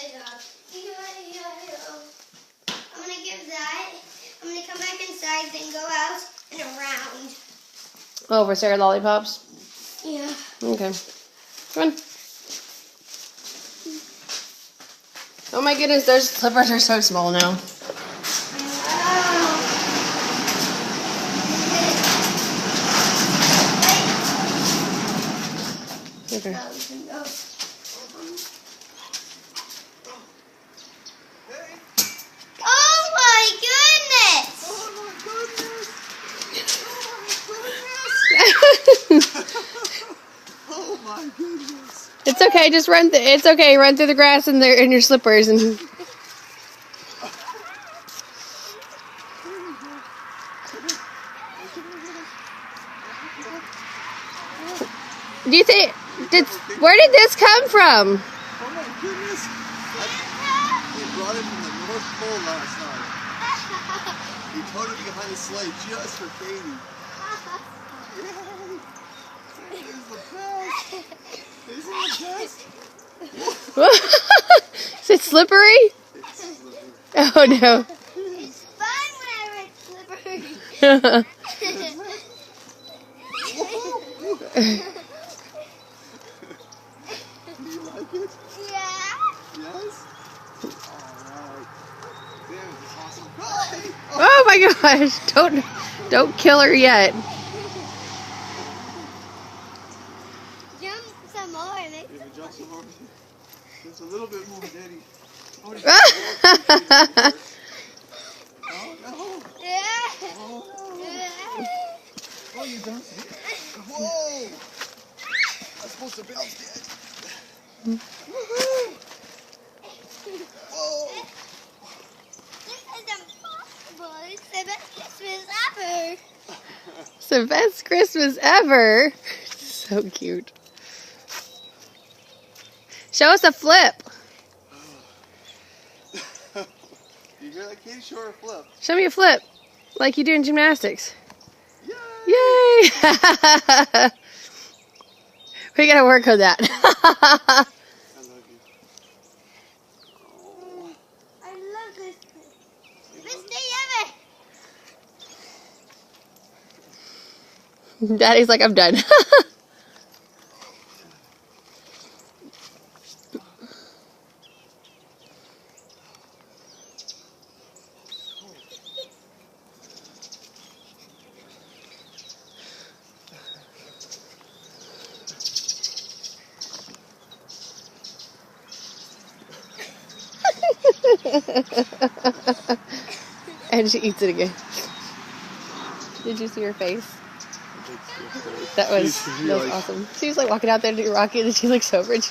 I'm gonna give that. I'm gonna come back inside, then go out and around. Oh, for Sarah lollipops? Yeah. Okay. Come on. Oh my goodness, those slippers are so small now. Okay. Oh my goodness! Oh my goodness! It's okay, just run. It's okay, run through the grass in your slippers and. Do you think? Where did this come from? Oh my goodness! He brought it from the North Pole last night. He towed it behind the sleigh just for Katie. Yay! This is the best. Is it slippery? It's slippery. Oh no. It's fun whenever it's slippery. Do you like it? Yeah. Yes? Alright. Damn, this is awesome. Hey! Oh my gosh! Don't kill her yet. Jump some more and make Even jump some more. Just a little bit more, Daddy. Oh, no. Yeah. Oh, no. Oh, you bounced it. Whoa! I'm supposed to bounce, Dad. Woohoo! Whoa! This is impossible. It's the best Christmas ever. It's the best Christmas ever. So cute. Show us a flip. You hear that, Katie? Show her a flip. Show me a flip, like you do in gymnastics. Yay! Yay! We gotta work on that. I love you. Oh. I love this. Best day ever. Daddy's like, I'm done. And she eats it again. Did you see her face? That was awesome. She was like walking out there to do Rocky and then she looks over and she